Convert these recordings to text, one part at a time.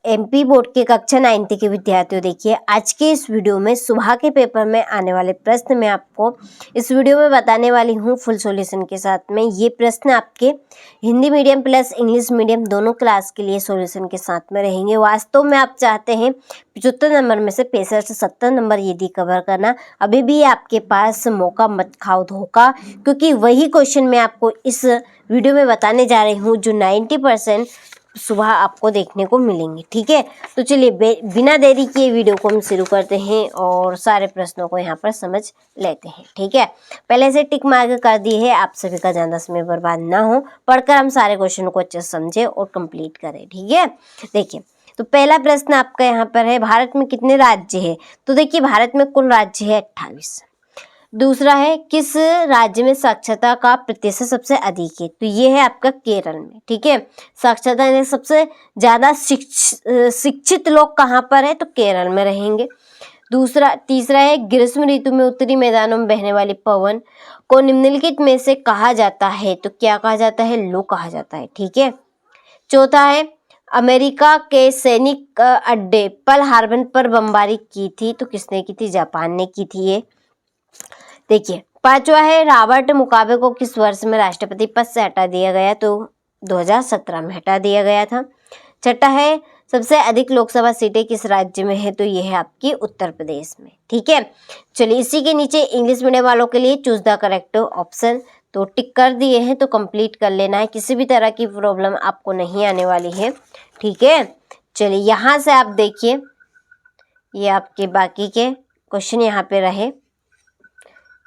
MP board के कक्षा 9 के विद्यार्थियों, देखिए आज के इस वीडियो में सुबह के पेपर में आने वाले प्रश्न मैं आपको इस वीडियो में बताने वाली हूँ फुल सॉल्यूशन के साथ में। ये प्रश्न आपके Hindi medium plus English medium दोनों क्लास के लिए सॉल्यूशन के साथ में रहेंगे। वास्तव में आप चाहते हैं 75 नंबर में से 65 से 70 नंबर यदि कवर करना, अभी भी आपके पास मौका मत खाओ धोखा, क्योंकि वही क्वेश्चन मैं आपको इस वीडियो में बताने जा रही हूँ जो 90% सुबह आपको देखने को मिलेंगे। ठीक है, तो चलिए बिना देरी किए वीडियो को हम शुरू करते हैं और सारे प्रश्नों को यहाँ पर समझ लेते हैं। ठीक है, पहले से टिक मार्क कर दिए है, आप सभी का ज़्यादा समय बर्बाद ना हो, पढ़कर हम सारे क्वेश्चन को अच्छे से समझे और कंप्लीट करें। ठीक है, देखिए तो पहला प्रश्न आपका यहाँ पर है, भारत में कितने राज्य है? तो देखिए भारत में कुल राज्य है 28। दूसरा है, किस राज्य में साक्षरता का प्रतिशत सबसे अधिक है? तो ये है आपका केरल में। ठीक है, साक्षरता यानी सबसे ज्यादा शिक्षित लोग कहाँ पर है? तो केरल में रहेंगे। तीसरा है, ग्रीष्म ऋतु में उत्तरी मैदानों में बहने वाली पवन को निम्नलिखित में से कहा जाता है? तो क्या कहा जाता है? लो कहा जाता है। ठीक है, चौथा है, अमेरिका के सैनिक अड्डे पर्ल हार्बर पर बमबारी की थी? तो किसने की थी? जापान ने की थी ये। देखिए पांचवा है, रॉबर्ट मुगाबे को किस वर्ष में राष्ट्रपति पद से हटा दिया गया? तो 2017 में हटा दिया गया था। छठा है, सबसे अधिक लोकसभा सीटें किस राज्य में है? तो ये है आपकी उत्तर प्रदेश में। ठीक है, चलिए इसी के नीचे इंग्लिश मीडियम वालों के लिए चूज द करेक्ट ऑप्शन, तो टिक कर दिए हैं तो कंप्लीट कर लेना है, किसी भी तरह की प्रॉब्लम आपको नहीं आने वाली है। ठीक है, चलिए यहाँ से आप देखिए, ये आपके बाकी के क्वेश्चन यहाँ पे रहे,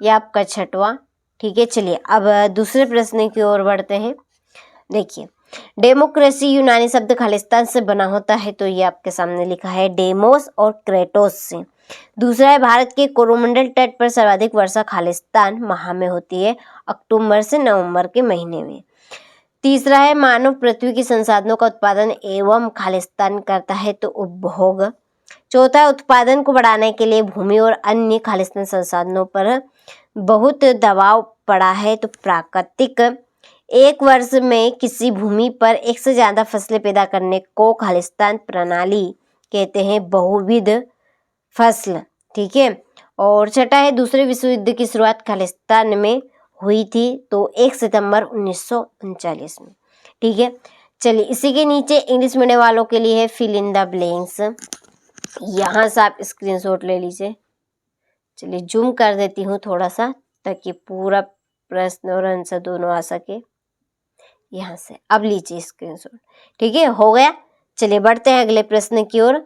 ये आपका छठवां। ठीक है, चलिए अब दूसरे प्रश्न की ओर बढ़ते हैं। देखिए डेमोक्रेसी यूनानी शब्द खालिस्तान से बना होता है? तो ये आपके सामने लिखा है डेमोस और क्रेटोस से। दूसरा है, भारत के कोरोमंडल तट पर सर्वाधिक वर्षा खालिस्तान माह में होती है? अक्टूबर से नवंबर के महीने में। तीसरा है, मानव पृथ्वी के संसाधनों का उत्पादन एवं खालिस्तान करता है? तो उपभोग। चौथा, उत्पादन को बढ़ाने के लिए भूमि और अन्य खालिस्तान संसाधनों पर बहुत दबाव पड़ा है? तो प्राकृतिक। एक वर्ष में किसी भूमि पर एक से ज्यादा फसलें पैदा करने को खालिस्तान प्रणाली कहते हैं, बहुविध फसल। ठीक है, और छठा है, दूसरे विश्व युद्ध की शुरुआत खालिस्तान में हुई थी? तो 1 सितंबर 1939 में। ठीक है, चलिए इसी के नीचे इंग्लिश मीडियम वालों के लिए है फिल इन द ब्लैंक्स, यहाँ से आप स्क्रीनशॉट ले लीजिए। चलिए जूम कर देती हूँ थोड़ा सा ताकि पूरा प्रश्न और आंसर दोनों आ सके। यहाँ से अब लीजिए स्क्रीनशॉट। ठीक है, हो गया। चलिए बढ़ते हैं अगले प्रश्न की ओर।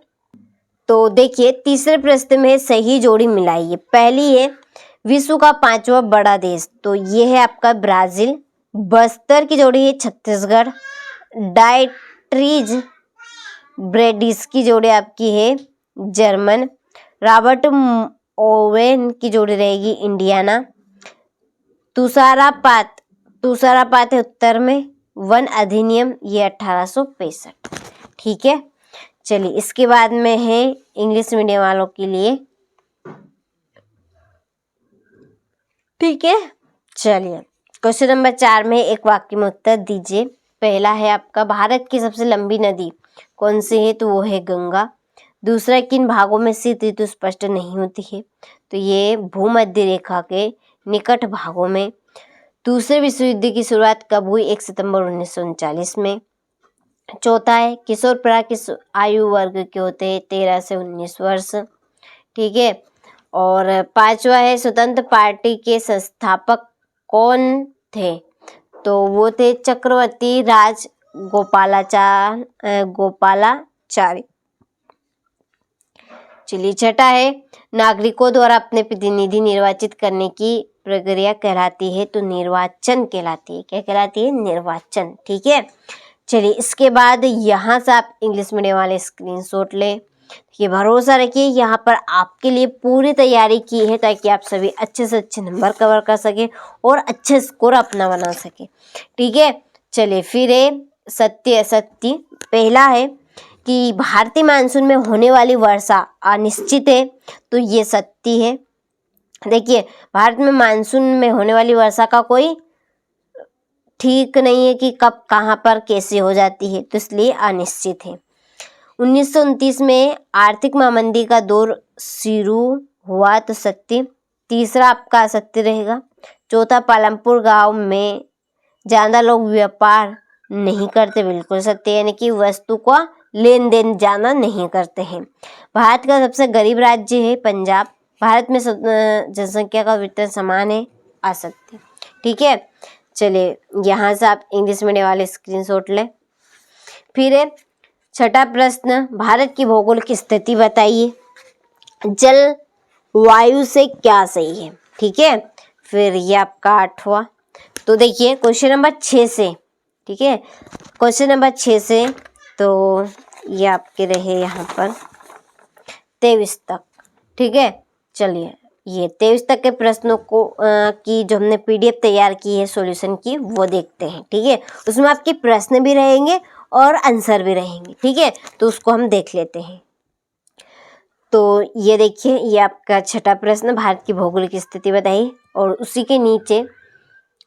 तो देखिए तीसरे प्रश्न में सही जोड़ी मिलाइए। पहली है, विश्व का 5वां बड़ा देश? तो ये है आपका ब्राजील। बस्तर की जोड़ी है छत्तीसगढ़। डाइट्रीज ब्रेडिस की जोड़ी आपकी है जर्मन। रॉबर्ट ओवेन की जोड़ी रहेगी इंडियाना। तुषारापात है उत्तर में। वन अधिनियम ये 1865। ठीक है, चलिए इसके बाद में है इंग्लिश मीडियम वालों के लिए। ठीक है, चलिए क्वेश्चन नंबर 4 में एक वाक्य में उत्तर दीजिए। पहला है आपका, भारत की सबसे लंबी नदी कौन सी है? तो वो है गंगा। दूसरा, किन भागों में शीत ऋतु स्पष्ट नहीं होती है? तो ये भूमध्य रेखा के निकट भागों में। दूसरे विश्व युद्ध की शुरुआत कब हुई? 1 सितंबर 1939 में। चौथा है, किशोर प्राय किस आयु वर्ग के होते हैं? 13 से 19 वर्ष। ठीक है, और पांचवा है, स्वतंत्र पार्टी के संस्थापक कौन थे? तो वो थे चक्रवर्ती राज गोपालाचारी। चलिए छठा है, नागरिकों द्वारा अपने प्रतिनिधि निर्वाचित करने की प्रक्रिया कहलाती है? तो निर्वाचन कहलाती है। क्या कहलाती है? निर्वाचन। ठीक है, चलिए इसके बाद यहाँ से आप इंग्लिश मीडियम वाले स्क्रीनशॉट ले। ये भरोसा रखिए यहाँ पर आपके लिए पूरी तैयारी की है ताकि आप सभी अच्छे से अच्छे नंबर कवर कर सके और अच्छे स्कोर अपना बना सके। ठीक है, चलिए फिर है सत्य असत्य। पहला है कि भारतीय मानसून में होने वाली वर्षा अनिश्चित है? तो ये सत्य है। देखिए भारत में मानसून में होने वाली वर्षा का कोई ठीक नहीं है कि कब कहाँ पर कैसे हो जाती है, तो इसलिए अनिश्चित है। 1929 में आर्थिक महामंदी का दौर शुरू हुआ तो सत्य। तीसरा आपका असत्य रहेगा। चौथा पालमपुर गांव में ज़्यादा लोग व्यापार नहीं करते, बिल्कुल सत्य, यानी कि वस्तु का लेन देन ज़्यादा नहीं करते हैं। भारत का सबसे गरीब राज्य है पंजाब। भारत में जनसंख्या का वितरण समान है, असत्य। ठीक है, चलिए यहाँ से आप इंग्लिश मीडियम वाले स्क्रीनशॉट लें। फिर है छठा प्रश्न, भारत की भौगोलिक स्थिति बताइए, जल वायु से क्या सही है। ठीक है, फिर ये आपका 8वां। तो देखिए क्वेश्चन नंबर 6 से, ठीक है, क्वेश्चन नंबर 6 से तो ये आपके रहे यहाँ पर 23 तक। ठीक है, चलिए ये 23 तक के प्रश्नों को की जो हमने PDF तैयार की है सॉल्यूशन की, वो देखते हैं। ठीक है, उसमें आपके प्रश्न भी रहेंगे और आंसर भी रहेंगे। ठीक है, तो उसको हम देख लेते हैं। तो ये देखिए, ये आपका छठा प्रश्न, भारत की भौगोलिक स्थिति बताइए, और उसी के नीचे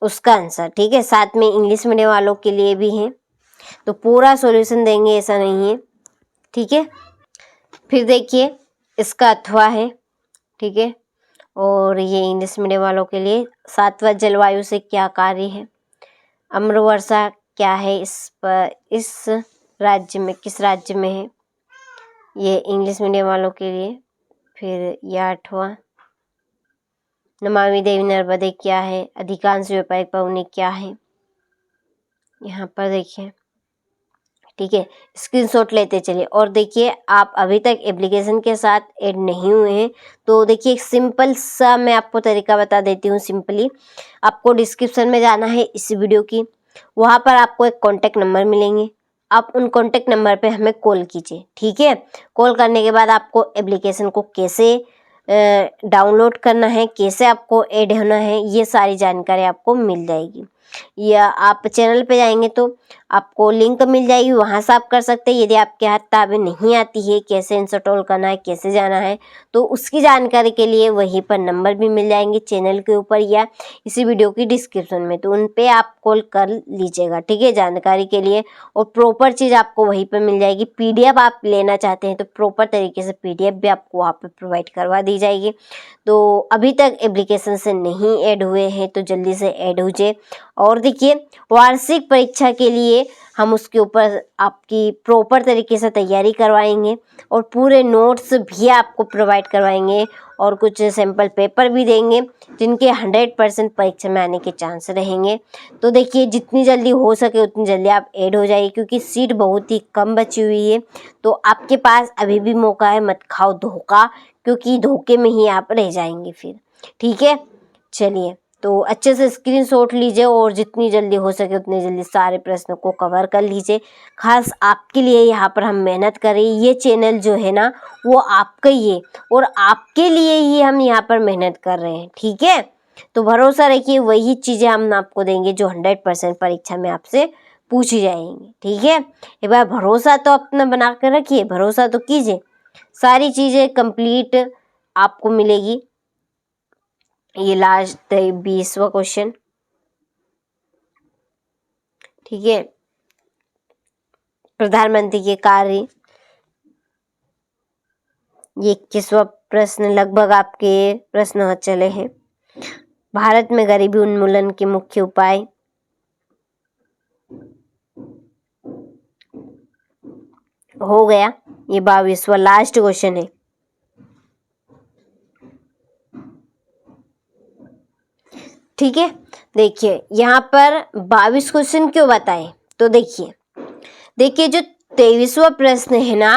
उसका आंसर। ठीक है, साथ में इंग्लिश मीडियम वालों के लिए भी है, तो पूरा सॉल्यूशन देंगे ऐसा नहीं है। ठीक है, फिर देखिए इसका अथवा है। ठीक है, और ये इंग्लिश मीडियम वालों के लिए 7वां, जलवायु से क्या कार्य है। अम्र वर्षा क्या है, इस राज्य में, किस राज्य में है, ये इंग्लिश मीडियम वालों के लिए। फिर यह 8वां, नमामि देवी नर्मदे क्या है, अधिकांश व्यापारिक पवनी क्या है, यहाँ पर देखिए। ठीक है, स्क्रीनशॉट लेते चलिए। और देखिए आप अभी तक एप्लीकेशन के साथ ऐड नहीं हुए हैं तो देखिए एक सिंपल सा मैं आपको तरीका बता देती हूँ। सिंपली आपको डिस्क्रिप्शन में जाना है इस वीडियो की, वहाँ पर आपको एक कॉन्टैक्ट नंबर मिलेंगे, आप उन कॉन्टैक्ट नंबर पे हमें कॉल कीजिए। ठीक है, कॉल करने के बाद आपको एप्लीकेशन को कैसे डाउनलोड करना है, कैसे आपको ऐड होना है, ये सारी जानकारी आपको मिल जाएगी। या आप चैनल पे जाएंगे तो आपको लिंक मिल जाएगी, वहाँ से आप कर सकते हैं। यदि आपके हाथ किताबें नहीं आती है, कैसे इंस्टॉल करना है, कैसे जाना है, तो उसकी जानकारी के लिए वहीं पर नंबर भी मिल जाएंगे चैनल के ऊपर या इसी वीडियो की डिस्क्रिप्शन में, तो उन पे आप कॉल कर लीजिएगा। ठीक है, जानकारी के लिए। और प्रॉपर चीज़ आपको वहीं पर मिल जाएगी। PDF आप लेना चाहते हैं तो प्रॉपर तरीके से PDF भी आपको वहाँ पर प्रोवाइड करवा दी जाएगी। तो अभी तक एप्लीकेशन से नहीं ऐड हुए हैं तो जल्दी से ऐड हो जाए। और देखिए वार्षिक परीक्षा के लिए हम उसके ऊपर आपकी प्रॉपर तरीके से तैयारी करवाएंगे और पूरे नोट्स भी आपको प्रोवाइड करवाएंगे और कुछ सैम्पल पेपर भी देंगे जिनके 100% परीक्षा में आने के चांस रहेंगे। तो देखिए जितनी जल्दी हो सके उतनी जल्दी आप ऐड हो जाइए, क्योंकि सीट बहुत ही कम बची हुई है। तो आपके पास अभी भी मौका है, मत खाओ धोखा, क्योंकि धोखे में ही आप रह जाएंगे फिर। ठीक है, चलिए तो अच्छे से स्क्रीनशॉट लीजिए और जितनी जल्दी हो सके उतनी जल्दी सारे प्रश्नों को कवर कर लीजिए। खास आपके लिए यहाँ पर हम मेहनत कर रहे हैं। ये चैनल जो है ना वो आपका ही है और आपके लिए ही हम यहाँ पर मेहनत कर रहे हैं। ठीक है, तो भरोसा रखिए, वही चीज़ें हम आपको देंगे जो 100% परीक्षा में आपसे पूछी जाएंगी। ठीक है, एक बार भरोसा तो अपना बना कर रखिए, भरोसा तो कीजिए, सारी चीज़ें कंप्लीट आपको मिलेगी। ये लास्ट 20वां क्वेश्चन। ठीक है, प्रधानमंत्री के कार्य, ये 21वां प्रश्न। लगभग आपके प्रश्न हो चले हैं। भारत में गरीबी उन्मूलन के मुख्य उपाय, हो गया। ये 22वां लास्ट क्वेश्चन है। ठीक है, देखिए यहाँ पर 22 क्वेश्चन क्यों बताए, तो देखिए जो 23वां प्रश्न है ना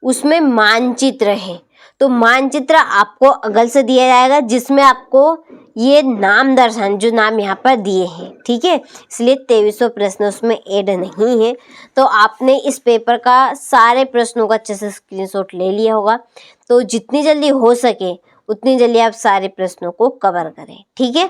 उसमें मानचित्र है, तो मानचित्र आपको अगल से दिया जाएगा जिसमें आपको ये नाम दर्शान, जो नाम यहाँ पर दिए हैं। ठीक है, इसलिए 23वां प्रश्न उसमें ऐड नहीं है। तो आपने इस पेपर का सारे प्रश्नों का अच्छे से स्क्रीनशॉट ले लिया होगा, तो जितनी जल्दी हो सके उतनी जल्दी आप सारे प्रश्नों को कवर करें। ठीक है।